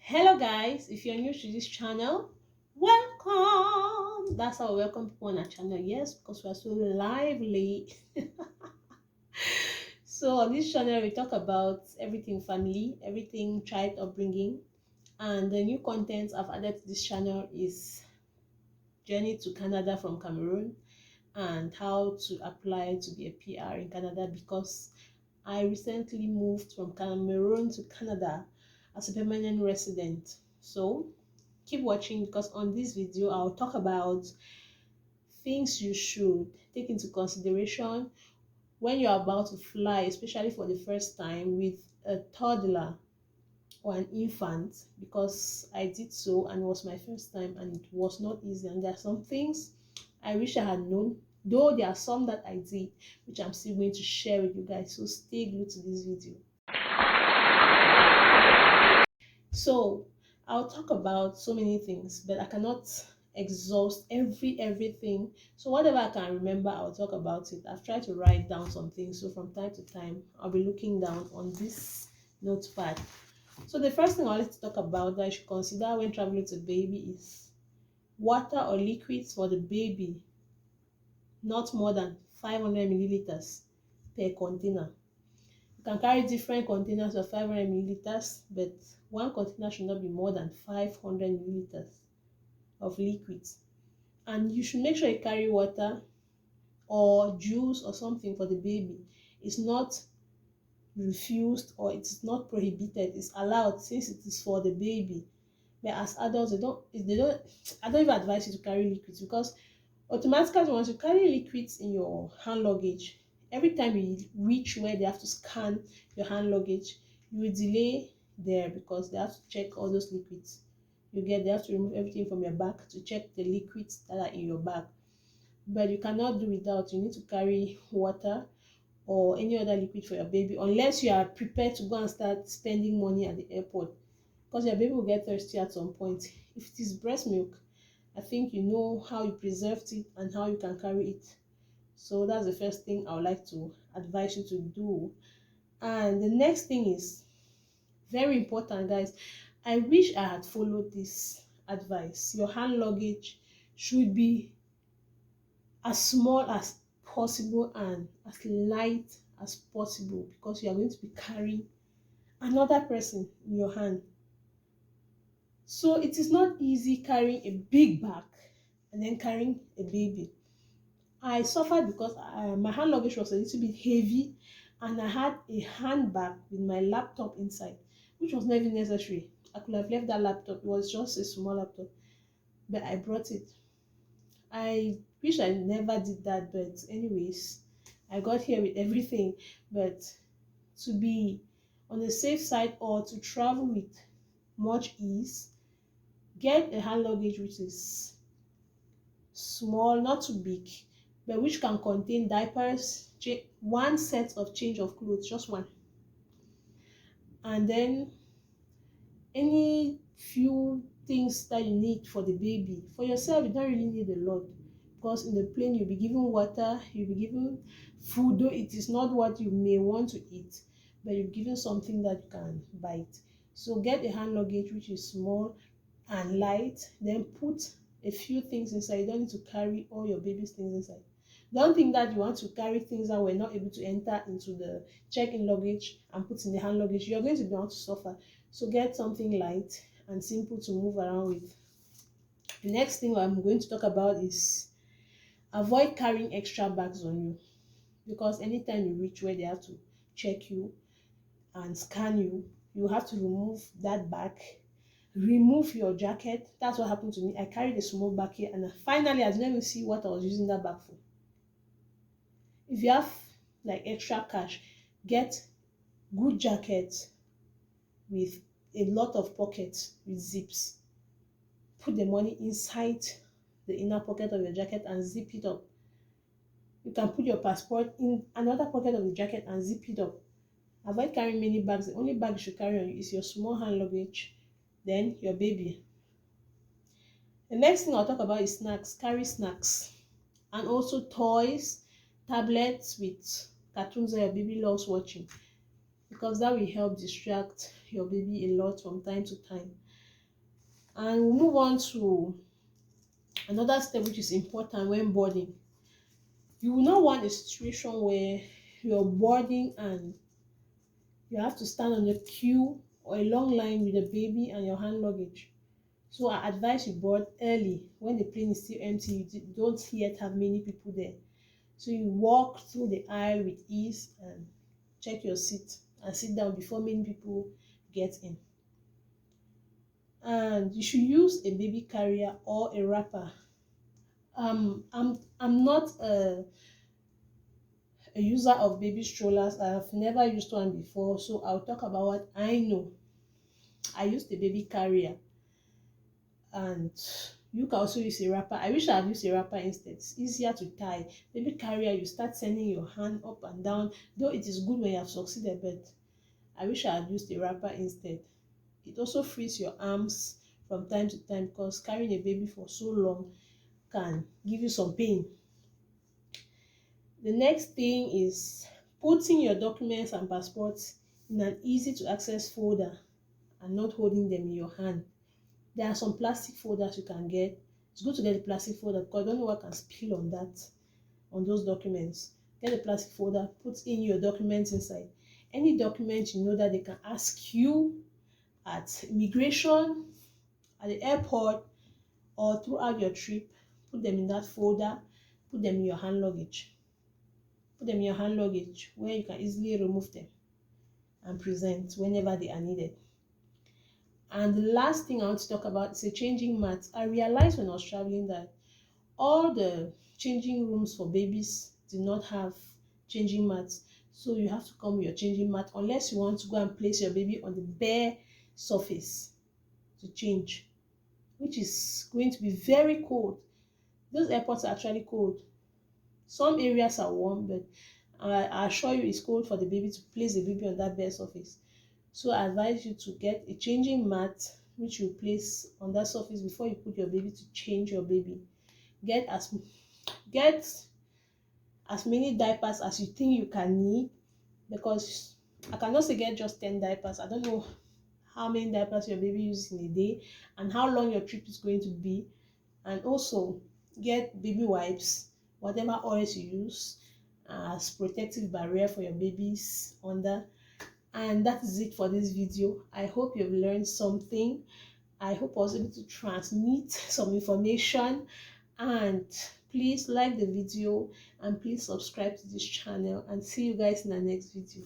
Hello guys, if you're new to this channel, welcome. That's how we welcome people on our channel. Yes, because we are so lively. So on this channel we talk about everything family, everything child upbringing, and the new content I've added to this channel is journey to Canada from Cameroon and how to apply to be a PR in Canada because I recently moved from Cameroon to Canada as a permanent resident. So keep watching because on this video I'll talk about things you should take into consideration when you're about to fly, especially for the first time with a toddler or an infant, because I did so and it was my first time and it was not easy, and there are some things I wish I had known, though there are some that I did which I'm still going to share with you guys, so stay glued to this video. So I'll talk about so many things, but I cannot exhaust everything. So whatever I can remember, I'll talk about it. I've tried to write down some things, so from time to time, I'll be looking down on this notepad. So the first thing I wanted to talk about that you should consider when traveling with a baby is water or liquids for the baby, not more than 500 milliliters per container. You can carry different containers of 500 milliliters, but one container should not be more than 500 milliliters of liquids. And you should make sure you carry water or juice or something for the baby. It's not refused or it's not prohibited. It's allowed since it is for the baby. But as adults, I don't even advise you to carry liquids because automatically once you carry liquids in your hand luggage, every time you reach where they have to scan your hand luggage, you will delay there because they have to check all those liquids. They have to remove everything from your bag to check the liquids that are in your bag. But you cannot do without. You need to carry water or any other liquid for your baby unless you are prepared to go and start spending money at the airport because your baby will get thirsty at some point. If it is breast milk, I think you know how you preserved it and how you can carry it. So that's the first thing I would like to advise you to do. And the next thing is very important, guys. I wish I had followed this advice. Your hand luggage should be as small as possible and as light as possible because you are going to be carrying another person in your hand. So it is not easy carrying a big bag and then carrying a baby. I suffered because my hand luggage was a little bit heavy and I had a handbag with my laptop inside, which was not even necessary. I could have left that laptop. It was just a small laptop, but I brought it. I wish I never did that, but anyways, I got here with everything. But to be on the safe side or to travel with much ease, get a hand luggage which is small, not too big, but which can contain diapers, one set of change of clothes, just one, and then any few things that you need for the baby. For yourself, you don't really need a lot because in the plane you'll be given water, you'll be given food, though it is not what you may want to eat, but you're given something that you can bite. So get a hand luggage which is small and light, then put a few things inside. You don't need to carry all your baby's things inside. Don't think that you want to carry things that were not able to enter into the check-in luggage and put in the hand luggage. You're going to be able to suffer. So get something light and simple to move around with. The next thing I'm going to talk about is avoid carrying extra bags on you because anytime you reach where they have to check you and scan you, you have to remove that bag, remove your jacket. That's what happened to me. I carried a small bag here and finally I didn't even see what I was using that bag for. If you have like extra cash, get good jackets with a lot of pockets with zips. Put the money inside the inner pocket of your jacket and zip it up. You can put your passport in another pocket of the jacket and zip it up. Avoid carrying many bags. The only bag you should carry on you is your small hand luggage, then your baby. The next thing I'll talk about is snacks. Carry snacks and also toys, tablets with cartoons that your baby loves watching. because that will help distract your baby a lot from time to time. And we'll move on to another step which is important when boarding. You will not want a situation where you're boarding and you have to stand on a queue or a long line with a baby and your hand luggage. So I advise you board early when the plane is still empty. You don't yet have many people there. So you walk through the aisle with ease and check your seat and sit down before many people get in. And you should use a baby carrier or a wrapper. I'm not a user of baby strollers. I have never used one before, so I'll talk about what I know. I used the baby carrier, and you can also use a wrapper. I wish I had used a wrapper instead. It's easier to tie. Baby carrier, you start sending your hand up and down, though it is good when you have succeeded, but I wish I had used a wrapper instead. It also frees your arms from time to time because carrying a baby for so long can give you some pain. The next thing is putting your documents and passports in an easy to access folder and not holding them in your hand. There are some plastic folders you can get. It's good to get a plastic folder because I don't know what can spill on that, on those documents. Get a plastic folder, put in your documents inside. Any document you know that they can ask you at immigration, at the airport, or throughout your trip, put them in that folder, put them in your hand luggage. Put them in your hand luggage where you can easily remove them and present whenever they are needed. And the last thing I want to talk about is a changing mat. I realized when I was traveling that all the changing rooms for babies do not have changing mats. So you have to come with your changing mat unless you want to go and place your baby on the bare surface to change, which is going to be very cold. Those airports are actually cold. Some areas are warm, but I assure you it's cold for the baby to place the baby on that bare surface. So I advise you to get a changing mat which you place on that surface before you put your baby to change your baby. Get as many diapers as you think you can need, because I cannot say get just 10 diapers. I don't know how many diapers your baby uses in a day and how long your trip is going to be. And also get baby wipes, whatever oils you use, as protective barrier for your babies under. And that is it for this video. I hope you've learned something. I hope I was able to transmit some information, and please like the video and please subscribe to this channel, and see you guys in the next video.